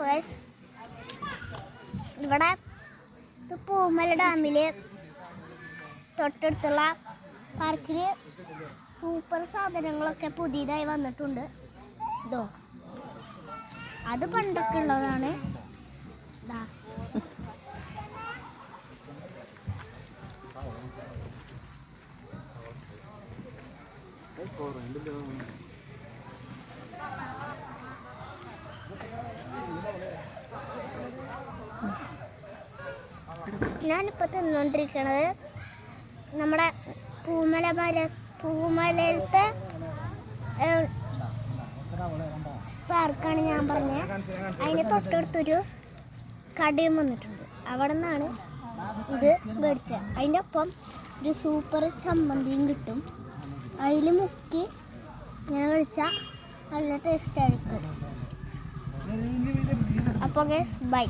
Guys ഇവിടെ പൂമല ഡാമില് തൊട്ടടുത്തുള്ള പാർക്കിൽ സൂപ്പർ സാധനങ്ങളൊക്കെ പുതിയതായി വന്നിട്ടുണ്ട്. ഇതോ അത് പണ്ടൊക്കെ ഉള്ളതാണ്. ഞാനിപ്പോൾ തിന്നുകൊണ്ടിരിക്കണത് നമ്മുടെ പൂമലയിലത്തെ പാർക്കാണ് ഞാൻ പറഞ്ഞത്. അതിന് തൊട്ടടുത്തൊരു കടയും വന്നിട്ടുണ്ട്. അവിടെ നിന്നാണ് ഇത് മേടിച്ചത്. അതിൻ്റെ ഒപ്പം ഒരു സൂപ്പർ ചമ്മന്തിയും കിട്ടും. അതിൽ മുക്കി ഇങ്ങനെ കഴിച്ചാൽ നല്ല ടേസ്റ്റായിരിക്കും. അപ്പോൾ ഗൈസ് ബൈ.